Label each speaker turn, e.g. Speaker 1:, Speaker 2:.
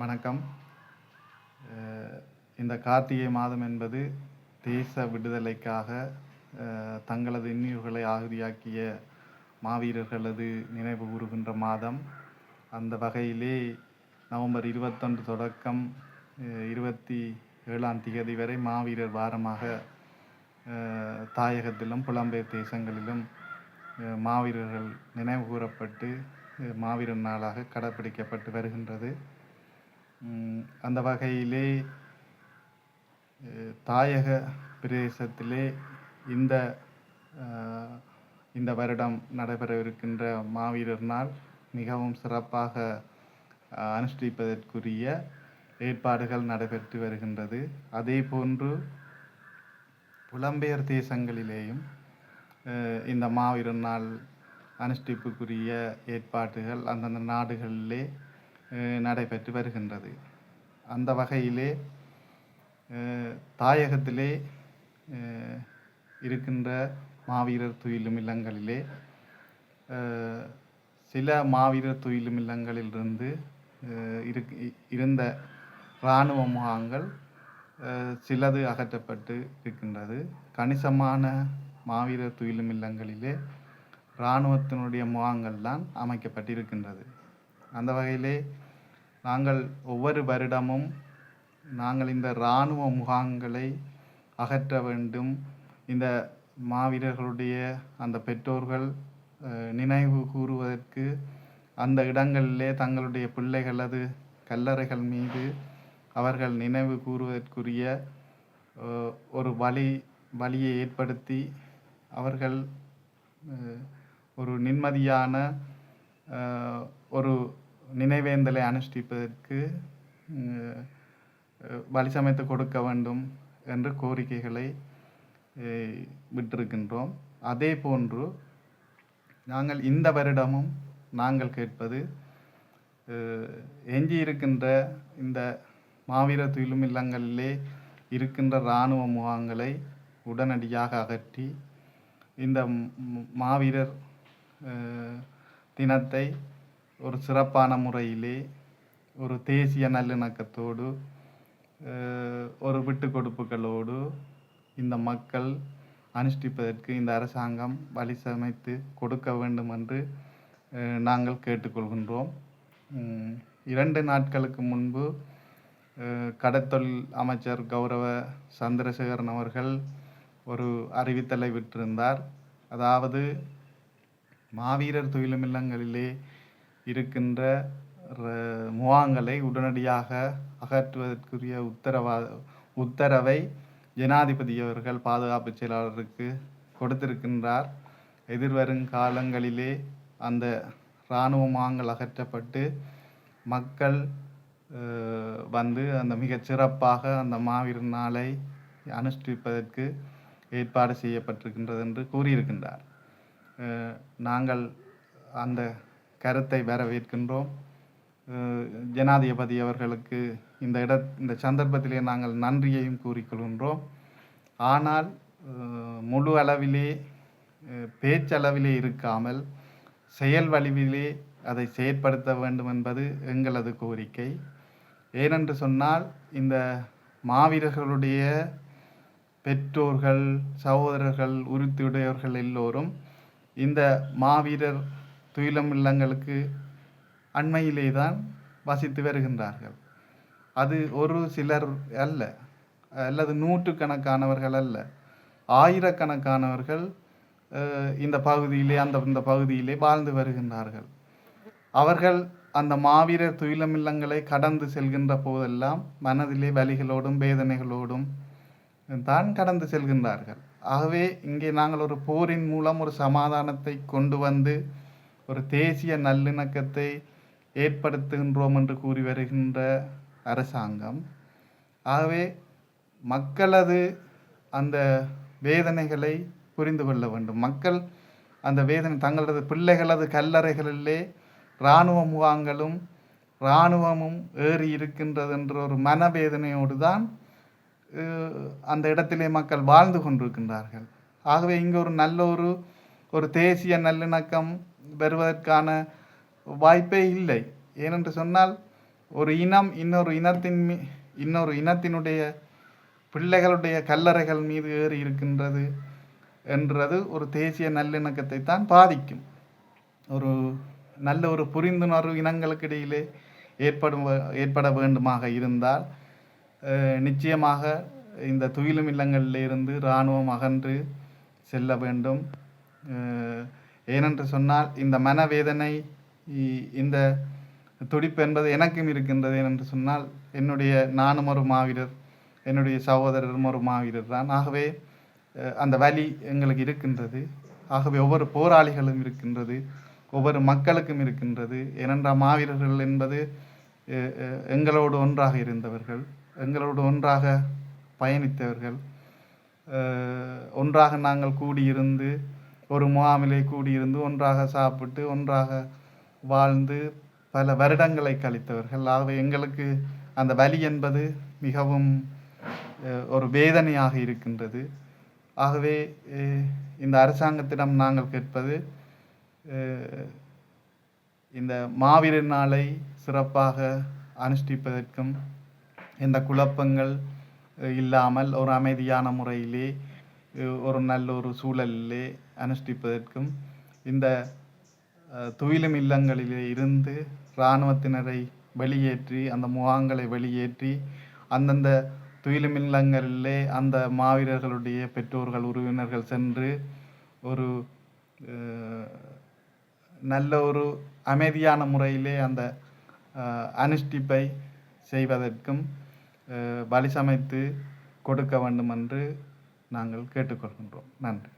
Speaker 1: வணக்கம். இந்த கார்த்திகை மாதம் என்பது தேச விடுதலைக்காக தங்களது இன்னுயிர்களை ஆகுதியாக்கிய மாவீரர்களது நினைவு கூறுகின்ற மாதம். அந்த வகையிலே நவம்பர் 21 தொடக்கம் 27ஆம் தேதி வரை மாவீரர் வாரமாக தாயகத்திலும் புலம்பெயர் தேசங்களிலும் மாவீரர்கள் நினைவு கூறப்பட்டு மாவீரர் நாளாக கடைப்பிடிக்கப்பட்டு வருகின்றது. அந்த வகையிலே தாயக பிரதேசத்திலே இந்த வருடம் நடைபெறவிருக்கின்ற மாவீரர் நாள் மிகவும் சிறப்பாக அனுஷ்டிப்பதற்குரிய ஏற்பாடுகள் நடைபெற்று வருகின்றது. அதே போன்று புலம்பெயர் தேசங்களிலேயும் இந்த மாவீரர் நாள் அனுஷ்டிப்புக்குரிய ஏற்பாடுகள் அந்தந்த நாடுகளிலே நடைபெற்று வருகின்றது. அந்த வகையிலே தாயகத்திலே இருக்கின்ற மாவீரர் துயிலும் இல்லங்களிலே சில மாவீரர் துயிலும் இல்லங்களிலிருந்து இருந்த இராணுவ முகாம்கள் சிலது அகற்றப்பட்டு இருக்கின்றது. கணிசமான மாவீரர் துயிலும் இல்லங்களிலே இராணுவத்தினுடைய முகாம்கள் தான் அமைக்கப்பட்டிருக்கின்றது. அந்த வகையிலே நாங்கள் ஒவ்வொரு வருடமும் நாங்கள் இந்த இராணுவ முகாம்களை அகற்ற வேண்டும், இந்த மாவீரர்களுடைய அந்த பெற்றோர்கள் நினைவு கூறுவதற்கு அந்த இடங்களிலே தங்களுடைய பிள்ளைகளது கல்லறைகள் மீது அவர்கள் நினைவு கூறுவதற்குரிய ஒரு வழியை ஏற்படுத்தி அவர்கள் ஒரு நிம்மதியான ஒரு நினைவேந்தலை அனுஷ்டிப்பதற்கு வழி சமைத்து கொடுக்க வேண்டும் என்று கோரிக்கைகளை விட்டிருக்கின்றோம். அதே போன்று நாங்கள் இந்த வருடமும் நாங்கள் கேட்பது எஞ்சி இருக்கின்ற இந்த மாவீரர் துயிலும் இல்லங்களிலே இருக்கின்ற இராணுவ முகாம்களை உடனடியாக அகற்றி இந்த மாவீரர் தினத்தை ஒரு சிறப்பான முறையிலே ஒரு தேசிய நல்லிணக்கத்தோடு ஒரு விட்டு கொடுப்புகளோடு இந்த மக்கள் அனுஷ்டிப்பதற்கு இந்த அரசாங்கம் வழி சமைத்து கொடுக்க வேண்டும் என்று நாங்கள் கேட்டுக்கொள்கின்றோம். 2 நாட்களுக்கு முன்பு கடத்தொழில் அமைச்சர் கௌரவ சந்திரசேகரன் அவர்கள் ஒரு அறிவித்தலை விட்டிருந்தார். அதாவது மாவீரர் துயிலும் இல்லங்களிலே இருக்கின்ற முகாம்களை உடனடியாக அகற்றுவதற்குரிய உத்தரவை ஜனாதிபதி அவர்கள் பாதுகாப்பு செயலாளருக்கு கொடுத்திருக்கின்றார். எதிர்வரும் காலங்களிலே அந்த இராணுவ முகாம்கள் அகற்றப்பட்டு மக்கள் வந்து அந்த மிகச் சிறப்பாக அந்த மாவீரர் நாளை அனுஷ்டிப்பதற்கு ஏற்பாடு செய்யப்பட்டிருக்கின்றது என்று கூறியிருக்கின்றார். நாங்கள் அந்த கருத்தை வரவேற்கின்றோம். ஜனாதிபதி அவர்களுக்கு இந்த சந்தர்ப்பத்திலே நாங்கள் நன்றியையும் கூறிக்கொள்கின்றோம். ஆனால் முழு அளவிலே பேச்சளவிலே இருக்காமல் செயல் வடிவிலே அதை செயற்படுத்த வேண்டும் என்பது எங்களது கோரிக்கை. ஏனென்று சொன்னால் இந்த மாவீரர்களுடைய பெற்றோர்கள், சகோதரர்கள், உறுதியுடையவர்கள் எல்லோரும் இந்த மாவீரர் துயிலும் இல்லங்களுக்கு அண்மையிலே தான் வசித்து வருகின்றார்கள். அது ஒரு சிலர் அல்ல, அல்லது நூற்றுக்கணக்கானவர்கள் அல்ல, ஆயிரக்கணக்கானவர்கள் இந்த பகுதியிலே வாழ்ந்து வருகின்றார்கள். அவர்கள் அந்த மாவீரர் துயிலும் இல்லங்களை கடந்து செல்கின்ற போதெல்லாம் மனதிலே வலிகளோடும் வேதனைகளோடும் தான் கடந்து செல்கின்றார்கள். ஆகவே இங்கே நாங்கள் ஒரு போரின் மூலம் ஒரு சமாதானத்தை கொண்டு வந்து ஒரு தேசிய நல்லிணக்கத்தை ஏற்படுத்துகின்றோம் என்று கூறி வருகின்ற அரசாங்கம், ஆகவே மக்களது அந்த வேதனைகளை புரிந்து கொள்ள வேண்டும். மக்கள் அந்த வேதனை தங்களது பிள்ளைகளது கல்லறைகளிலே இராணுவ முகாம்களும் இராணுவமும் ஏறி இருக்கின்றது என்ற ஒரு மனவேதனையோடு தான் அந்த இடத்திலே மக்கள் வாழ்ந்து கொண்டிருக்கின்றார்கள். ஆகவே இங்கே ஒரு நல்ல ஒரு தேசிய நல்லிணக்கம் வருவதற்கான வாய்ப்பே இல்லை. ஏனென்று சொன்னால் ஒரு இனம் இன்னொரு இனத்தினுடைய பிள்ளைகளுடைய கல்லறைகள் மீது ஏறி இருக்கின்றது என்றது ஒரு தேசிய நல்லிணக்கத்தை தான் பாதிக்கும். ஒரு நல்ல ஒரு புரிந்துணர்வு இனங்களுக்கு இடையிலே ஏற்பட வேண்டுமாக இருந்தால் நிச்சயமாக இந்த துயிலும் இல்லங்களிலிருந்து இராணுவம் அகன்று செல்ல வேண்டும். ஏனென்று சொன்னால் இந்த மனவேதனை, இந்த துடிப்பு என்பது எனக்கும் இருக்கின்றது. ஏனென்று சொன்னால் நானும் ஒரு மாவீரர், என்னுடைய சகோதரரும் ஒரு மாவீரர் தான். ஆகவே அந்த வலி எங்களுக்கு இருக்கின்றது. ஆகவே ஒவ்வொரு போராளிகளும் இருக்கின்றது, ஒவ்வொரு மக்களுக்கும் இருக்கின்றது. ஏனென்றால் மாவீரர்கள் என்பது எங்களோடு ஒன்றாக இருந்தவர்கள், எங்களோடு ஒன்றாக பயணித்தவர்கள். ஒன்றாக நாங்கள் கூடியிருந்து ஒரு முகாமிலே கூடியிருந்து ஒன்றாக சாப்பிட்டு ஒன்றாக வாழ்ந்து பல வருடங்களை கழித்தவர்கள். ஆகவே எங்களுக்கு அந்த வலி என்பது மிகவும் ஒரு வேதனையாக இருக்கின்றது. ஆகவே இந்த அரசாங்கத்திடம் நாங்கள் கேட்பது, இந்த மாவீரர் நாளை சிறப்பாக அனுஷ்டிப்பதற்கும் எந்த குழப்பங்கள் இல்லாமல் ஒரு அமைதியான முறையிலே ஒரு நல்ல ஒரு சூழலிலே அனுஷ்டிப்பதற்கும் இந்த துயிலும் இல்லங்களிலே இருந்து இராணுவத்தினரை வெளியேற்றி அந்த முகாம்களை வெளியேற்றி அந்தந்த துயிலும் இல்லங்களிலே அந்த மாவீரர்களுடைய பெற்றோர்கள் உறவினர்கள் சென்று ஒரு நல்ல ஒரு அமைதியான முறையிலே அந்த அனுஷ்டிப்பை செய்வதற்கும் வழி சமைத்து கொடுக்க வேண்டும் என்று நாங்கள் கேட்டுக்கொள்கின்றோம். நன்றி.